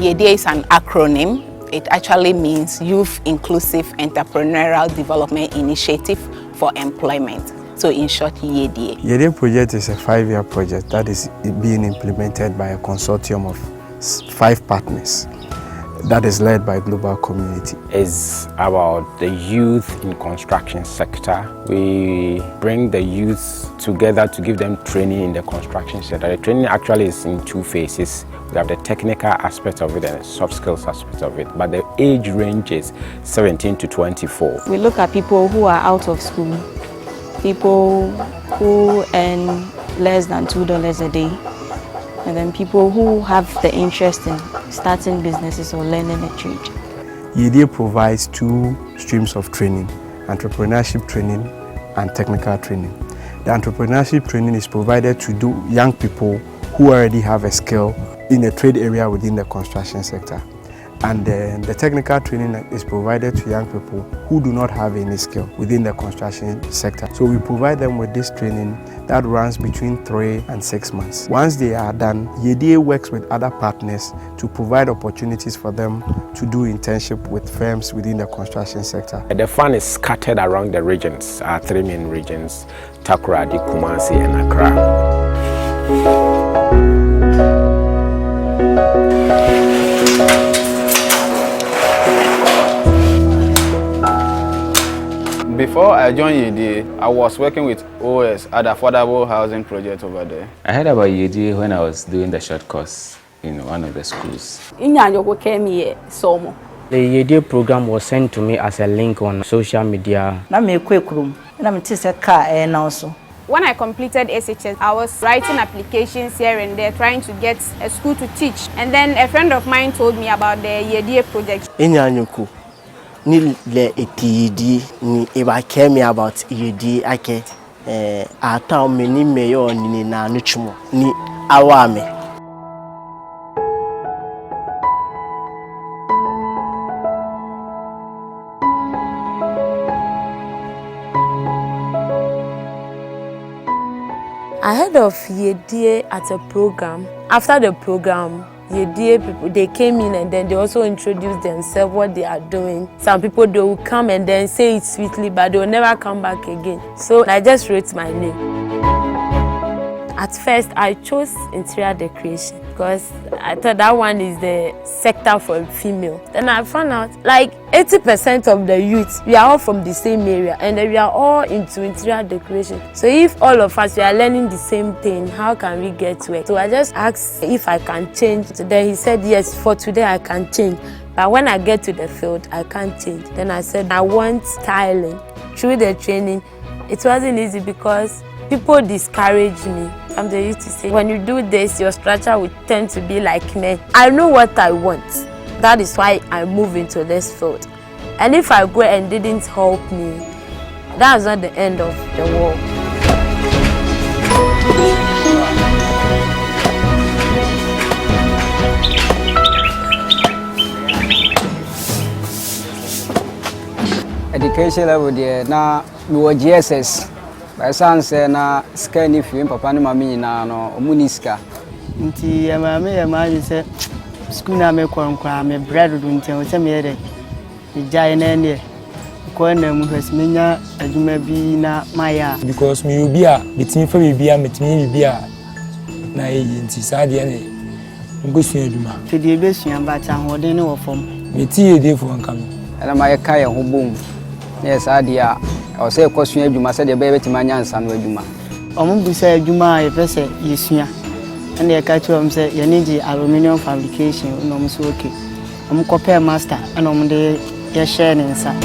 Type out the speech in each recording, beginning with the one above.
YIEDIE is an acronym. It actually means Youth Inclusive Entrepreneurial Development Initiative for Employment. So in short, YIEDIE. YIEDIE project is a 5-year project that is being implemented by a consortium of 5 partners that is led by global community. It's about the youth in construction sector. We bring the youth together to give them training in the construction sector. The training actually is in 2 phases. We have the technical aspect of it and the soft skills aspect of it, but the age range is 17 to 24. We look at people who are out of school, people who earn less than $2 a day, and then people who have the interest in starting businesses or learning a trade. YIEDIE provides 2 streams of training, entrepreneurship training and technical training. The entrepreneurship training is provided to young people who already have a skill in a trade area within the construction sector. And then the technical training is provided to young people who do not have any skill within the construction sector. So we provide them with this training that runs between 3 and 6 months. Once they are done, YIEDIE works with other partners to provide opportunities for them to do internship with firms within the construction sector. The fund is scattered around the regions, our 3 main regions, Takoradi, Kumasi and Accra. Before I joined YIEDIE, I was working with OS at the affordable housing project over there. I heard about YIEDIE when I was doing the short course in one of the schools. The YIEDIE program was sent to me as a link on social media. When I completed SHS, I was writing applications here and there, trying to get a school to teach. And then a friend of mine told me about the YIEDIE project. Ni le etidi ni eba kemi about YIEDIE ake ata meni meyo ni na nuchumo ni awame. I heard of YIEDIE at a program. After the program, YIEDIE people, they came in and then they also introduced themselves, what they are doing. Some people, they will come and then say it sweetly, but they will never come back again. So I just wrote my name. At first, I chose interior decoration because I thought that one is the sector for female. Then I found out like 80% of the youth, we are all from the same area and we are all into interior decoration. So if all of us, we are learning the same thing, how can we get to it? So I just asked if I can change. Then he said, yes, for today I can change. But when I get to the field, I can't change. Then I said, I want styling. Through the training, it wasn't easy because people discourage me. They used to say, when you do this, your structure will tend to be like men. I know what I want. That is why I move into this field. And if I go and didn't help me, that's not the end of the world. Education level there, now we were GSS. By some say na scanning film papa ni mami na no omuniska. Nti ya mama say school na me kwa me bread do nti o say me here. Me jai na ne. Ko na mu hwesmenya adwuma bi na maya. Because me obi a betimi fa bibia metimi bibia na yi nti saade ne ngosua adwuma. Te de besua ba ta hoden ne wo fom. Me ti ye dey for nkam. Ana ma ye kai ho bom. Ne saade a o say kwasua adwuma say de be betima nya nsa no adwuma. Omo bu say adwuma ye pese yesua. And ye catch say ye need aluminium fabrication no so okay. compare master and they share inside.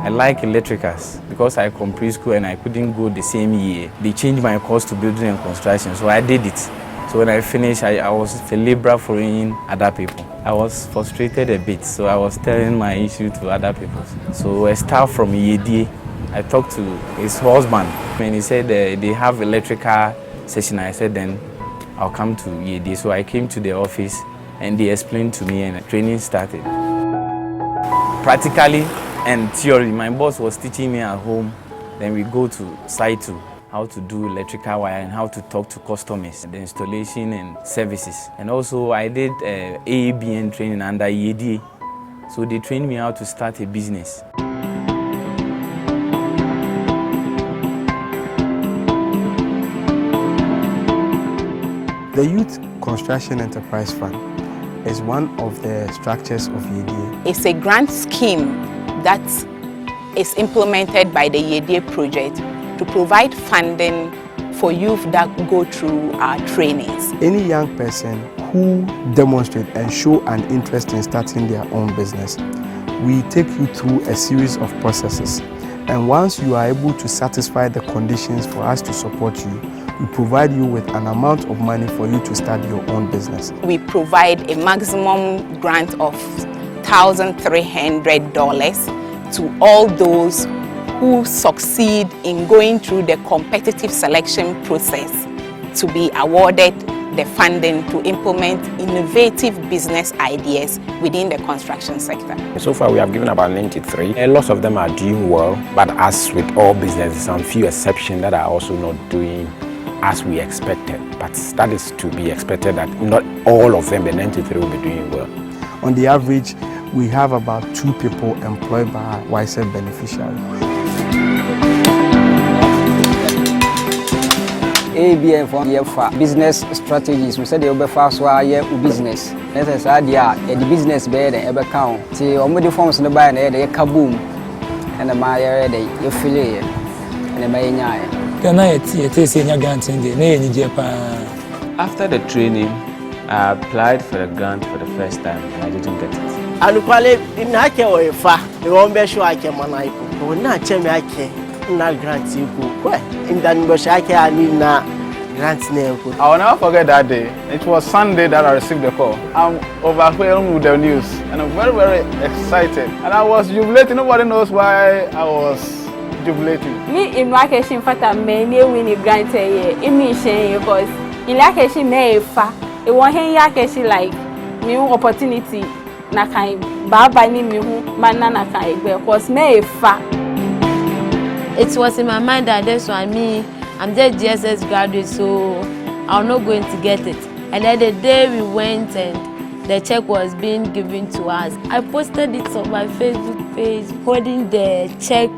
I like electricals because I complete school and I couldn't go the same year. They changed my course to building and construction, so I did it. So when I finished, I was a laborer following other people. I was frustrated a bit, so I was telling my issue to other people. So a staff from YIEDIE, I talked to his husband, and he said they have electrical session. I said then I'll come to YIEDIE. So I came to the office and they explained to me and the training started. Practically and theory, my boss was teaching me at home. Then we go to site to how to do electrical wire and how to talk to customers, the installation and services. And also I did AABN training under YIEDIE. So they trained me how to start a business. The Youth Construction Enterprise Fund is one of the structures of YIEDIE. It's a grant scheme that is implemented by the YIEDIE project to provide funding for youth that go through our trainings. Any young person who demonstrate and show an interest in starting their own business, we take you through a series of processes. And once you are able to satisfy the conditions for us to support you, we provide you with an amount of money for you to start your own business. We provide a maximum grant of $1,300 to all those who succeed in going through the competitive selection process to be awarded the funding to implement innovative business ideas within the construction sector. So far we have given about 93. A lot of them are doing well, but as with all businesses, some few exceptions that are also not doing as we expected. But that is to be expected that not all of them, the 93, will be doing well. On the average, we have about 2 people employed by our YSF beneficiary. ABN for business strategies. We said they will be fast wire business. That's the idea. The business bed and ever count. See, already forms in the buy and they kaboom. And the Maya, they affiliate. And the Maya. After the training, I applied for the grant for the first time and I didn't get it. And quality in Hake or far, the one be sure I can manage. But not Chemake, not grant you. In that Boshake, I need not grant name. I will never forget that day. It was Sunday that I received the call. I'm overwhelmed with the news and I'm very, very excited. And I was jubilating. Nobody knows why I was jubilating. Me in vacation for the many winning grant a year. In me, because in vacation, may fa. It won't hear like new opportunity. Nakai baba ni mihu mana nakai because me fa. It was in my mind that that's why I'm just GSS graduate, so I'm not going to get it. And then the day we went and the check was being given to us, I posted it on my Facebook page, holding the check,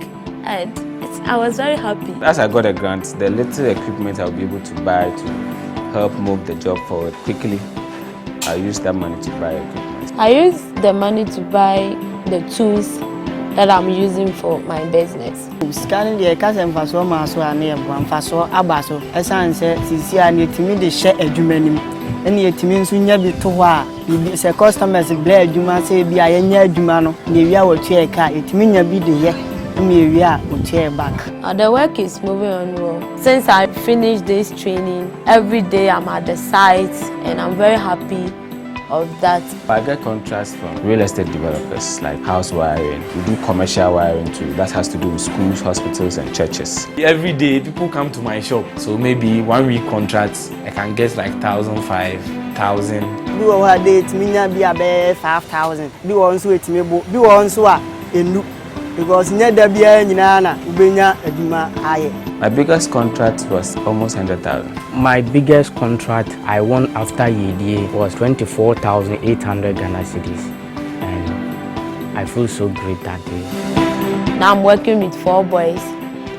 and I was very happy. As I got a grant, the little equipment I'll be able to buy to help move the job forward quickly, I used that money to buy equipment. I used the money to buy the tools that I'm using for my business. Scanning the cousin for so much, so I near one for so abaso. As I said, Cecilia need to me the share a jumenim. And yet means we never be to her. It's a customer, a blade, you must say, be a near Jumano, the year or chair car, it means you be the year, we are or chair back. The work is moving on well. Since I finished this training, every day I'm at the site and I'm very happy of that. I get contracts from real estate developers like house wiring. We do commercial wiring too. That has to do with schools, hospitals and churches. Every day people come to my shop. So maybe 1 week contracts, I can get like 1,000, 5,000. Do our date, me be about 5,000. Do also with me, do also in because never be any nana, Ubenya, Eduma, higher. My biggest contract was almost 100,000. My biggest contract I won after YIEDIE was 24,800 Ghana cedis, and I feel so great that day. Now I'm working with 4 boys,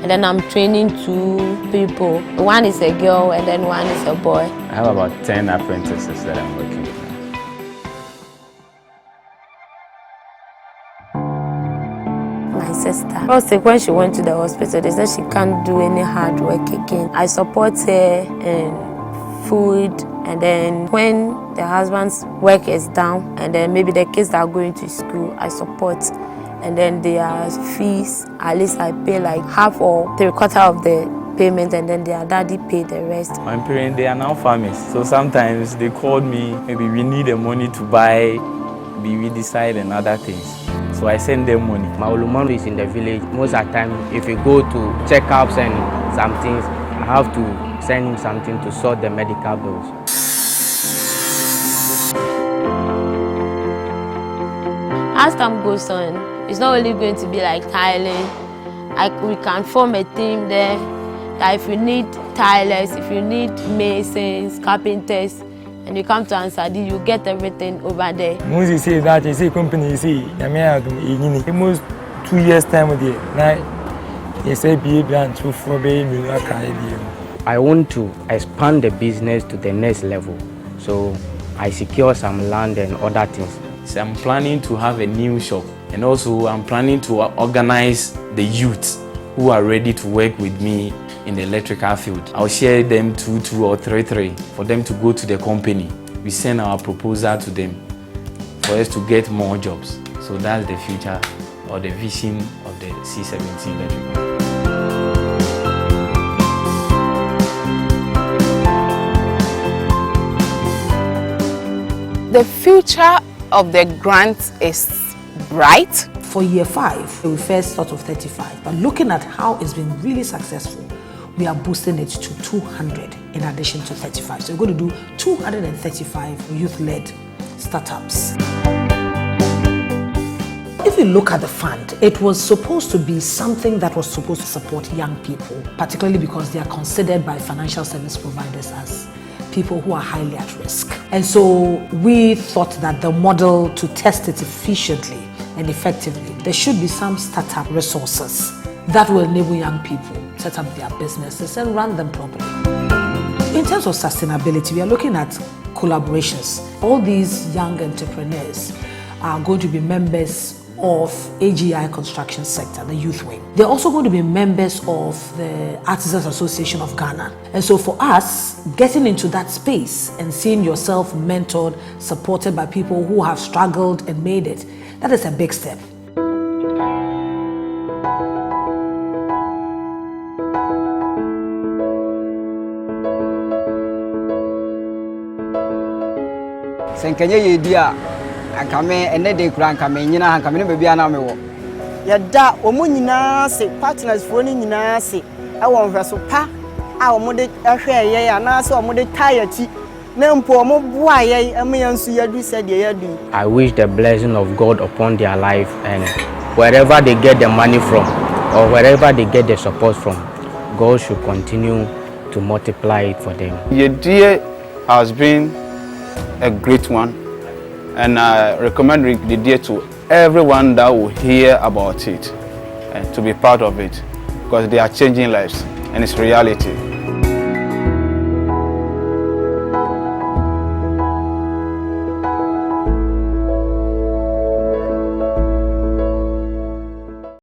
and then I'm training 2 people. One is a girl, and then one is a boy. I have about 10 apprentices that I'm working with. my sister. Also, when she went to the hospital, they said she can't do any hard work again. I support her in food, and then when the husband's work is down, and then maybe the kids are going to school, I support. And then their fees, at least I pay like half or 3/4 of the payment, and then their daddy pay the rest. My parents, they are now farmers, so sometimes they call me, maybe we need the money to buy decide and other things. So I send them money. My Olumano is in the village. Most of the time, if we go to checkups and some things, I have to send him something to sort the medical bills. As time goes on, it's not only going to be like tiling. We can form a team there. That if you need tilers, if you need masons, carpenters, and you come to Ansadi, you get everything over there. Once you say that, you say company, you say, almost 2 years time with it. Now, you say be brand 2 4 baby, I want to expand the business to the next level, so I secure some land and other things. So I'm planning to have a new shop, and also I'm planning to organize the youth who are ready to work with me in the electrical field. I'll share them 2 or 3 for them to go to the company. We send our proposal to them for us to get more jobs. So that's the future or the vision of the C17 electrical. The future of the grant is bright. For year 5, we first thought of 35, but looking at how it's been really successful, we are boosting it to 200 in addition to 35. So we're going to do 235 youth-led startups. If you look at the fund, it was supposed to be something that was supposed to support young people, particularly because they are considered by financial service providers as people who are highly at risk. And so we thought that the model to test it efficiently and effectively, there should be some startup resources that will enable young people set up their businesses and run them properly. In terms of sustainability, we are looking at collaborations. All these young entrepreneurs are going to be members of AGI construction sector, the youth wing. They're also going to be members of the Artisans Association of Ghana. And so for us, getting into that space and seeing yourself mentored, supported by people who have struggled and made it, that is a big step. Senkanye YIEDIE ankame ene de kura ankame nyina ankame ne bebia na mewo. Yada omo nyina se partners fo ni nyina se e wo nhweso pa a omo de hwe ye ya na se omo de tire ti na mpo omo boa ye ame yansu yadu se de yadu. I wish the blessing of God upon their life, and wherever they get the money from or wherever they get the support from, God should continue to multiply it for them. YIEDIE has been a great one, and I recommend YIEDIE to everyone that will hear about it and to be part of it, because they are changing lives and it's reality.